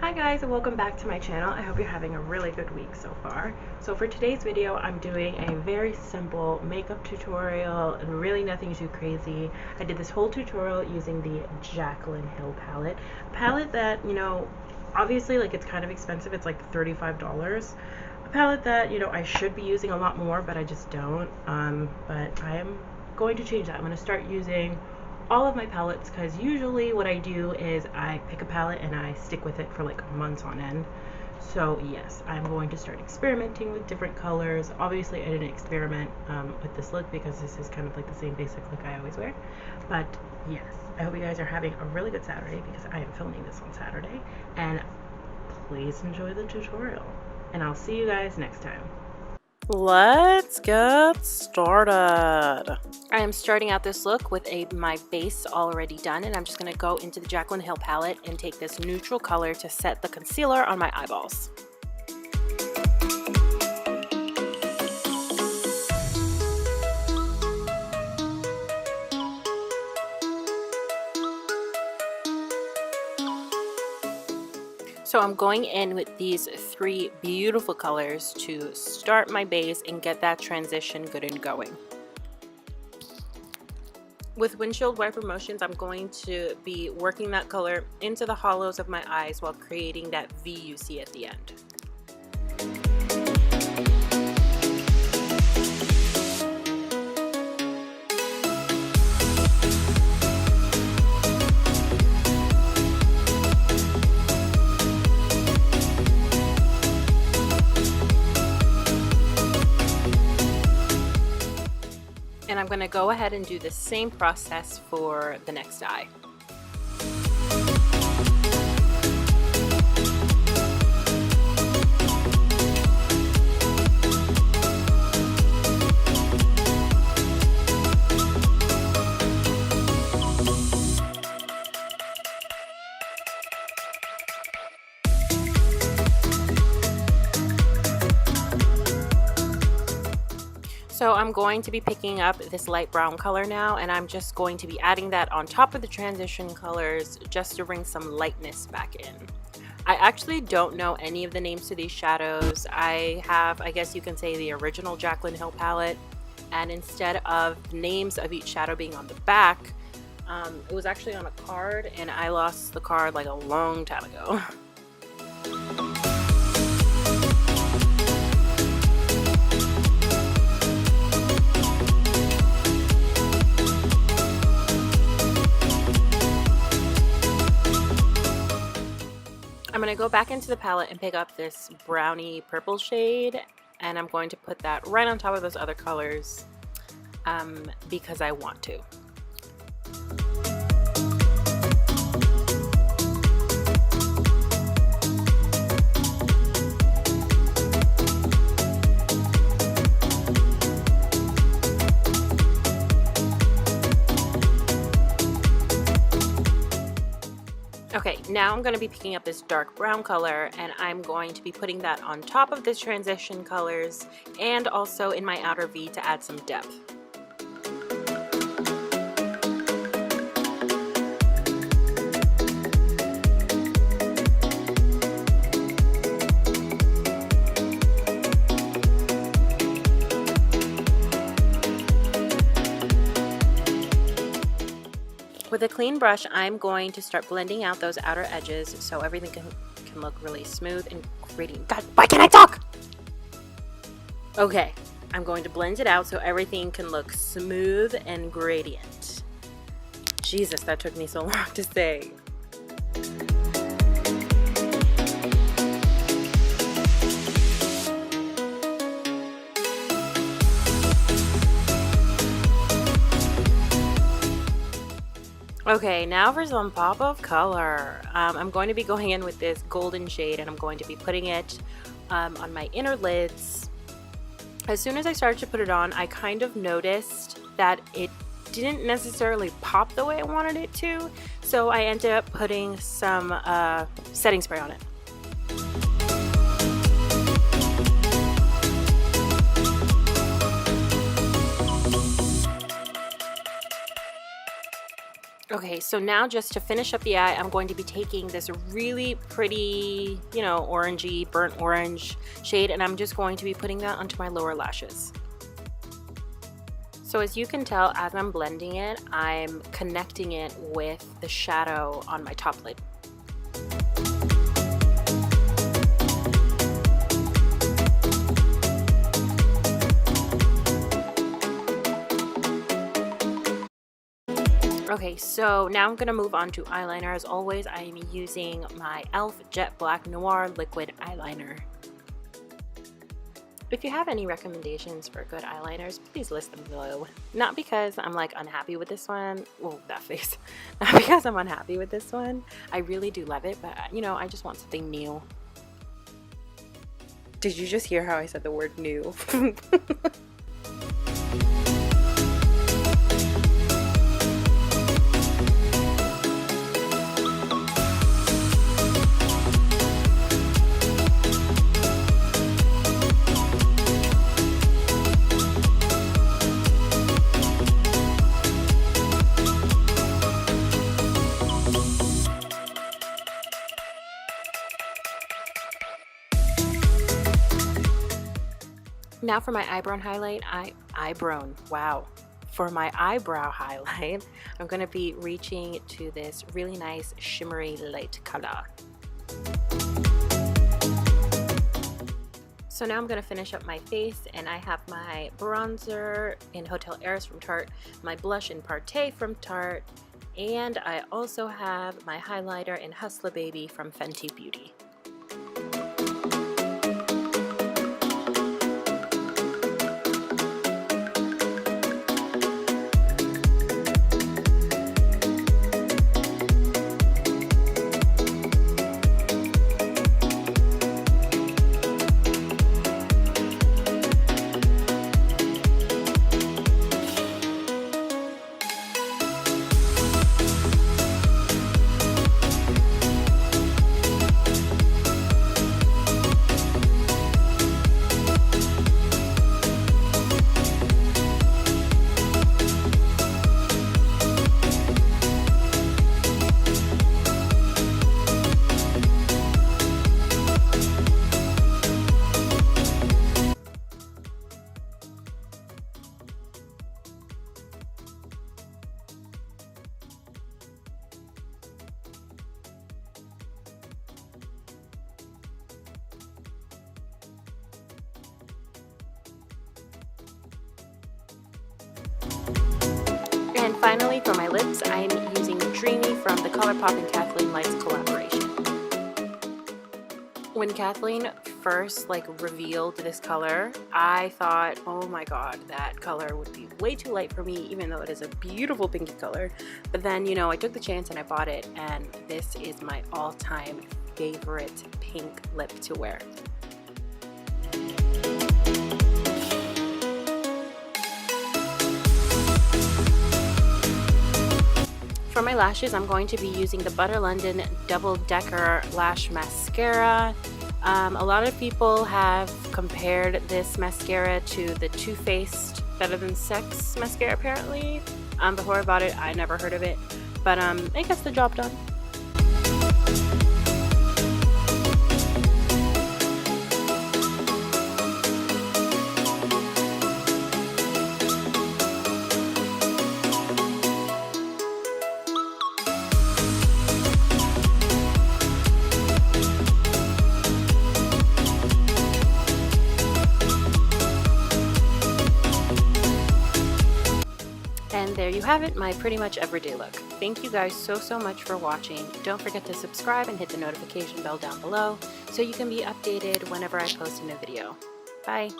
Hi guys, and welcome back to my channel. I hope you're having a really good week so far. So for today's video, I'm doing a very simple makeup tutorial and really nothing too crazy. I did this whole tutorial using the Jaclyn Hill palette. A palette that, obviously it's kind of expensive. It's like $35. A palette that, I should be using a lot more, but I just don't. But I am going to change that. I'm going to start using all of my palettes, because usually what I do is I pick a palette and I stick with it for like months on end. So yes, I'm going to start experimenting with different colors. Obviously I didn't experiment with this look because this is kind of like the same basic look I always wear. But yes, I hope you guys are having a really good Saturday, because I am filming this on Saturday. And please enjoy the tutorial, and I'll see you guys next time. Let's get started. I am starting out this look with my base already done, and I'm just going to go into the Jaclyn Hill palette and take this neutral color to set the concealer on my eyeballs. So I'm going in with these three beautiful colors to start my base and get that transition good and going. With windshield wiper motions, I'm going to be working that color into the hollows of my eyes while creating that V you see at the end. And I'm going to go ahead and do the same process for the next eye. So I'm going to be picking up this light brown color now, and I'm just going to be adding that on top of the transition colors just to bring some lightness back in. I actually don't know any of the names to these shadows. I have, I guess you can say, the original Jaclyn Hill palette, and instead of the names of each shadow being on the back, it was actually on a card, and I lost the card like a long time ago. I'm going to go back into the palette and pick up this brownie purple shade, and I'm going to put that right on top of those other colors because I want to. Okay, now I'm going to be picking up this dark brown color, and I'm going to be putting that on top of the transition colors and also in my outer V to add some depth. With a clean brush, I'm going to start blending out those outer edges so everything can look really smooth and gradient. God, why can't I talk? Okay, I'm going to blend it out so everything can look smooth and gradient. Jesus, that took me so long to say. Okay, now for some pop of color. I'm going to be going in with this golden shade, and I'm going to be putting it on my inner lids. As soon as I started to put it on, I kind of noticed that it didn't necessarily pop the way I wanted it to, so I ended up putting some setting spray on it. Okay, so now just to finish up the eye, I'm going to be taking this really pretty, you know, orangey, burnt orange shade, and I'm just going to be putting that onto my lower lashes. So as you can tell, as I'm blending it, I'm connecting it with the shadow on my top lid. Okay, so now I'm going to move on to eyeliner. As always, I am using my e.l.f. Jet Black Noir Liquid Eyeliner. If you have any recommendations for good eyeliners, please list them below. Not because I'm like unhappy with this one. Whoa, that face. Not because I'm unhappy with this one. I really do love it, but you know, I just want something new. Did you just hear how I said the word new? Now for my eyebrow highlight, For my eyebrow highlight, I'm going to be reaching to this really nice shimmery light color. So now I'm going to finish up my face, and I have my bronzer in Hotel Heiress from Tarte, my blush in Partey from Tarte, and I also have my highlighter in Hustler Baby from Fenty Beauty. And finally, for my lips, I'm using Dreamy from the ColourPop and Kathleen Lights collaboration. When Kathleen first revealed this color, I thought, oh my god, that color would be way too light for me, even though it is a beautiful pinky color. But then, you know, I took the chance and I bought it, and this is my all-time favorite pink lip to wear. For my lashes, I'm going to be using the Butter London Double Decker Lash Mascara. A lot of people have compared this mascara to the Too Faced Better Than Sex mascara, apparently. Before I bought it, I never heard of it, but it gets the job done. And there you have it, my pretty much everyday look. Thank you guys so much for watching. Don't forget to subscribe and hit the notification bell down below so you can be updated whenever I post a new video. Bye!